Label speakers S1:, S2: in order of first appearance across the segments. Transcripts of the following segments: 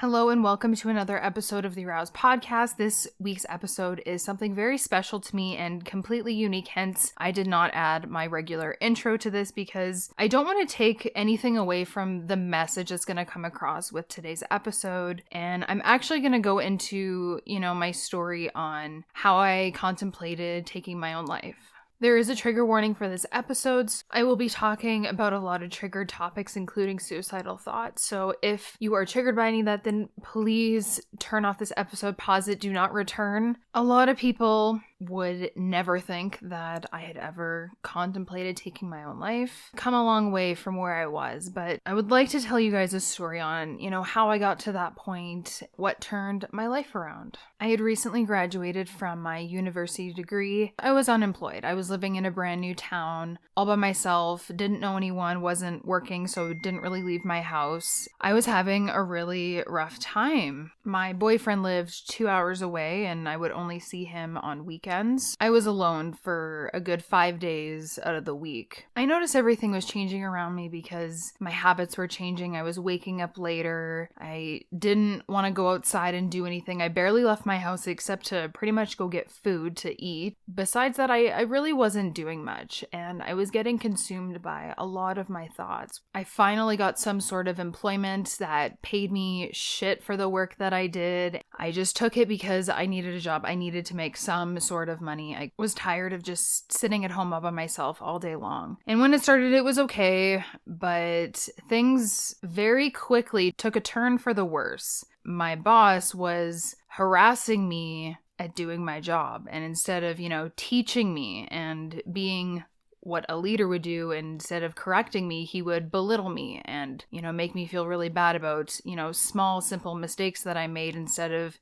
S1: Hello and welcome to another episode of the Arouse Podcast. This week's episode is something very special to me and completely unique, hence I did not add my regular intro to this because I don't want to take anything away from the message that's going to come across with today's episode. And I'm actually going to go into, my story on how I contemplated taking my own life. There is a trigger warning for this episode. I will be talking about a lot of triggered topics, including suicidal thoughts. So if you are triggered by any of that, then please turn off this episode, pause it, do not return. A lot of people would never think that I had ever contemplated taking my own life. Come a long way from where I was, but I would like to tell you guys a story on, how I got to that point, what turned my life around. I had recently graduated from my university degree. I was unemployed. I was living in a brand new town, all by myself, didn't know anyone, wasn't working, so didn't really leave my house. I was having a really rough time. My boyfriend lived 2 hours away, and I would only see him on weekends. I was alone for a good 5 days out of the week. I noticed everything was changing around me because my habits were changing. I was waking up later. I didn't want to go outside and do anything. I barely left my house except to pretty much go get food to eat. Besides that, I really wasn't doing much, and I was getting consumed by a lot of my thoughts. I finally got some sort of employment that paid me shit for the work that I did. I just took it because I needed a job. I needed to make some sort of money. I was tired of just sitting at home all by myself all day long. And when it started, it was okay, but things very quickly took a turn for the worse. My boss was harassing me at doing my job, and instead of, teaching me and being what a leader would do, instead of correcting me, he would belittle me and, make me feel really bad about, small, simple mistakes that I made instead of,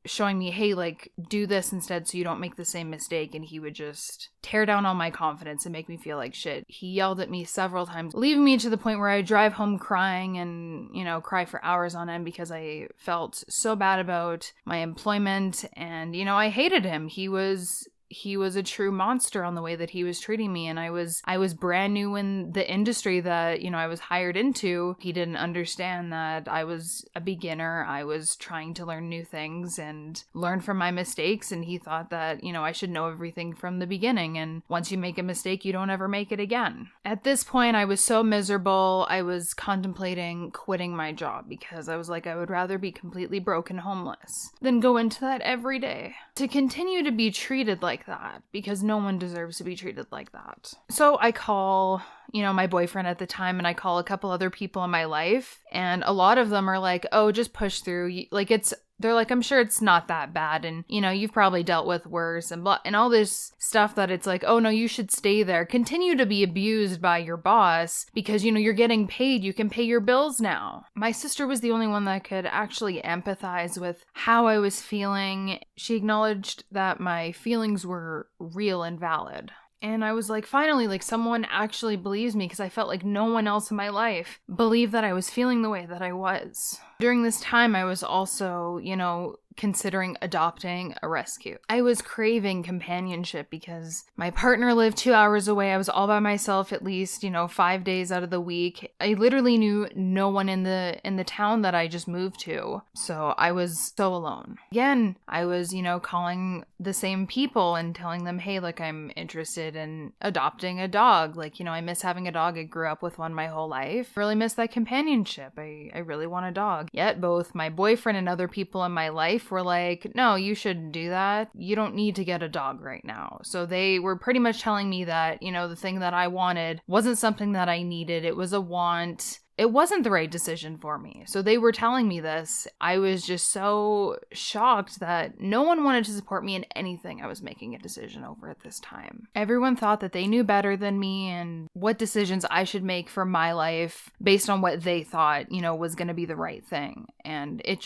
S1: showing me, hey, do this instead so you don't make the same mistake. And he would just tear down all my confidence and make me feel like shit. He yelled at me several times, leaving me to the point where I drive home crying and, cry for hours on end because I felt so bad about my employment. And, I hated him. He was a true monster on the way that he was treating me, and I was brand new in the industry that, I was hired into. He didn't understand that I was a beginner. I was trying to learn new things and learn from my mistakes, and he thought that, I should know everything from the beginning, and once you make a mistake, you don't ever make it again. At this point, I was so miserable. I was contemplating quitting my job because I was like, I would rather be completely broke and homeless than go into that every day. To continue to be treated like that, because no one deserves to be treated like that. So I call, my boyfriend at the time, and I call a couple other people in my life, and a lot of them are like, oh, just push through. They're like, I'm sure it's not that bad, and, you've probably dealt with worse, and blah, and all this stuff that it's like, oh no, you should stay there. Continue to be abused by your boss because, you're getting paid. You can pay your bills now. My sister was the only one that could actually empathize with how I was feeling. She acknowledged that my feelings were real and valid. And I was like, finally, someone actually believes me because I felt like no one else in my life believed that I was feeling the way that I was. During this time, I was also, considering adopting a rescue. I was craving companionship because my partner lived 2 hours away. I was all by myself at least, 5 days out of the week. I literally knew no one in the town that I just moved to. So I was so alone. Again, I was, calling the same people and telling them, hey, I'm interested in adopting a dog. I miss having a dog. I grew up with one my whole life. Really miss that companionship. I really want a dog. Yet both my boyfriend and other people in my life were like, no, you shouldn't do that. You don't need to get a dog right now. So they were pretty much telling me that, the thing that I wanted wasn't something that I needed. It was a want. It wasn't the right decision for me. So they were telling me this. I was just so shocked that no one wanted to support me in anything I was making a decision over at this time. Everyone thought that they knew better than me and what decisions I should make for my life based on what they thought, was going to be the right thing. And it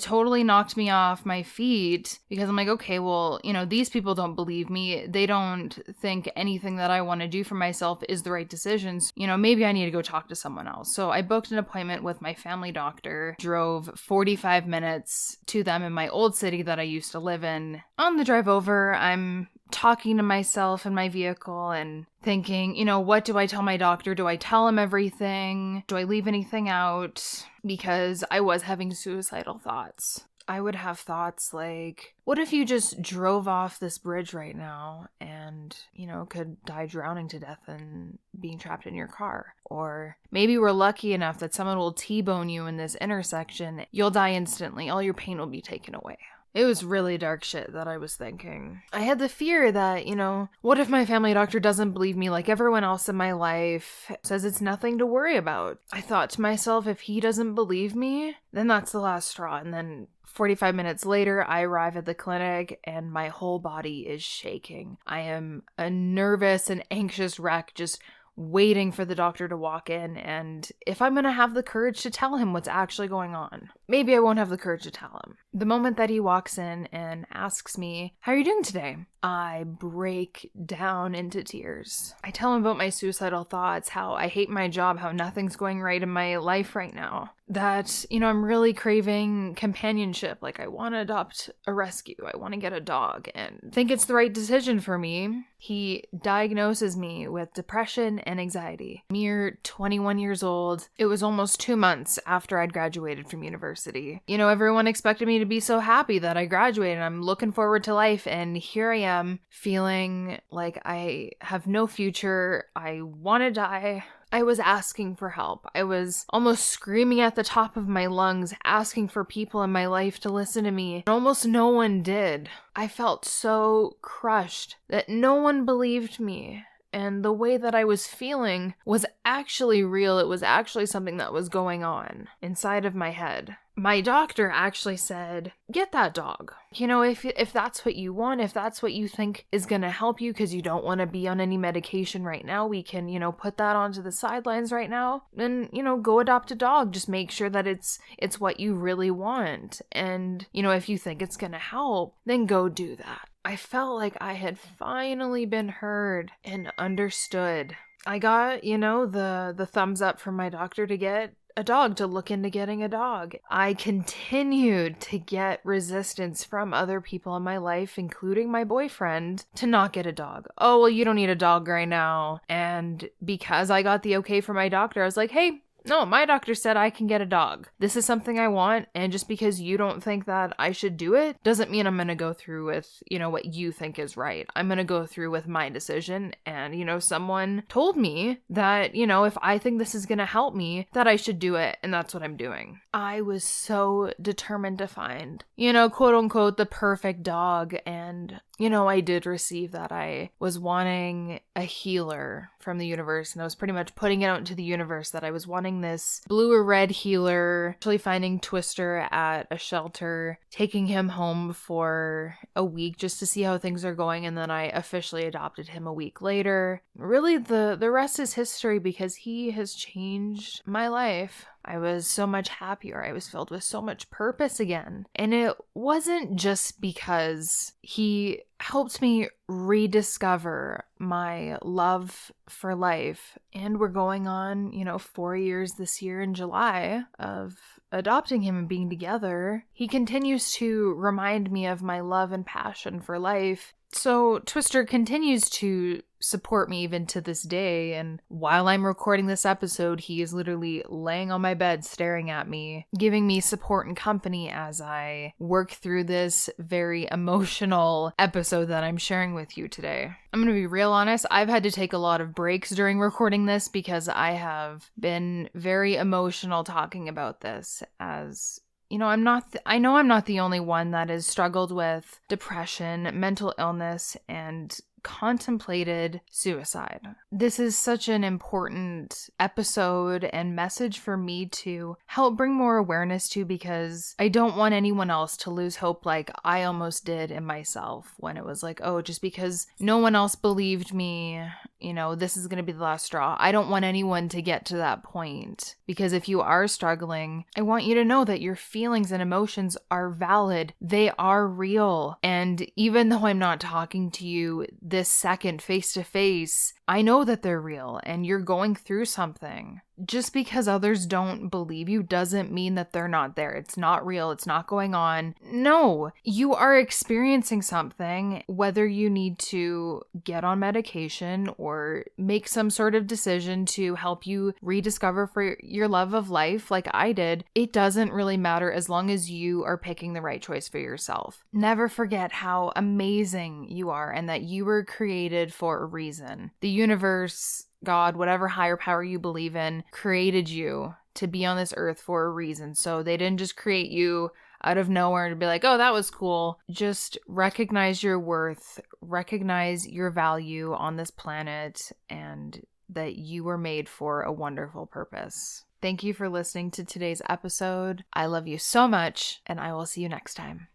S1: totally knocked me off my feet because I'm like, okay, well, these people don't believe me. They don't think anything that I want to do for myself is the right decisions. Maybe I need to go talk to someone else. So I booked an appointment with my family doctor, drove 45 minutes to them in my old city that I used to live in. On the drive over, I'm talking to myself in my vehicle and thinking, what do I tell my doctor? Do I tell him everything? Do I leave anything out? Because I was having suicidal thoughts. I would have thoughts like, what if you just drove off this bridge right now and, could die drowning to death and being trapped in your car? Or maybe we're lucky enough that someone will T-bone you in this intersection. You'll die instantly. All your pain will be taken away. It was really dark shit that I was thinking. I had the fear that, what if my family doctor doesn't believe me like everyone else in my life, says it's nothing to worry about? I thought to myself, if he doesn't believe me, then that's the last straw. And then 45 minutes later, I arrive at the clinic and my whole body is shaking. I am a nervous and anxious wreck, just waiting for the doctor to walk in, and if I'm gonna have the courage to tell him what's actually going on. Maybe I won't have the courage to tell him. The moment that he walks in and asks me, "How are you doing today?" I break down into tears. I tell him about my suicidal thoughts, how I hate my job, how nothing's going right in my life right now. That, I'm really craving companionship. Like, I want to adopt a rescue. I want to get a dog and think it's the right decision for me. He diagnoses me with depression and anxiety. Mere 21 years old. It was almost 2 months after I'd graduated from university. Everyone expected me to be so happy that I graduated. I'm looking forward to life. And here I am feeling like I have no future. I want to die. I was asking for help. I was almost screaming at the top of my lungs, asking for people in my life to listen to me. And almost no one did. I felt so crushed that no one believed me. And the way that I was feeling was actually real. It was actually something that was going on inside of my head. My doctor actually said, get that dog. If that's what you want, if that's what you think is going to help you because you don't want to be on any medication right now, we can, put that onto the sidelines right now and, go adopt a dog. Just make sure that it's what you really want. And, if you think it's going to help, then go do that. I felt like I had finally been heard and understood. I got, the thumbs up from my doctor to get a dog, to look into getting a dog. I continued to get resistance from other people in my life, including my boyfriend, to not get a dog. Oh, well, you don't need a dog right now. And because I got the okay from my doctor, I was like, hey, no, my doctor said I can get a dog. This is something I want, and just because you don't think that I should do it doesn't mean I'm going to go through with, what you think is right. I'm going to go through with my decision, and, someone told me that, if I think this is going to help me, that I should do it, and that's what I'm doing. I was so determined to find, quote unquote, the perfect dog, and I did receive that. I was wanting a healer from the universe, and I was pretty much putting it out into the universe that I was wanting this blue or red healer, actually finding Twister at a shelter, taking him home for a week just to see how things are going, and then I officially adopted him a week later. Really, the rest is history because he has changed my life. I was so much happier. I was filled with so much purpose again. And it wasn't just because he helped me rediscover my love for life. And we're going on, 4 years this year in July of adopting him and being together. He continues to remind me of my love and passion for life. So Twister continues to support me even to this day, and while I'm recording this episode, he is literally laying on my bed staring at me, giving me support and company as I work through this very emotional episode that I'm sharing with you today. I'm gonna be real honest, I've had to take a lot of breaks during recording this because I have been very emotional talking about this, as I know I'm not the only one that has struggled with depression, mental illness, and contemplated suicide. This is such an important episode and message for me to help bring more awareness to, because I don't want anyone else to lose hope like I almost did in myself when it was like, oh, just because no one else believed me, this is going to be the last straw. I don't want anyone to get to that point, because if you are struggling, I want you to know that your feelings and emotions are valid. They are real. And even though I'm not talking to you this second face to face, I know that they're real and you're going through something. just because others don't believe you doesn't mean that they're not there. It's not real. It's not going on. No, you are experiencing something, whether you need to get on medication or make some sort of decision to help you rediscover for your love of life like I did. It doesn't really matter as long as you are picking the right choice for yourself. Never forget how amazing you are and that you were created for a reason. The universe, God, whatever higher power you believe in, created you to be on this earth for a reason. So they didn't just create you out of nowhere to be like, oh, that was cool. Just recognize your worth, recognize your value on this planet, and that you were made for a wonderful purpose. Thank you for listening to today's episode. I love you so much, and I will see you next time.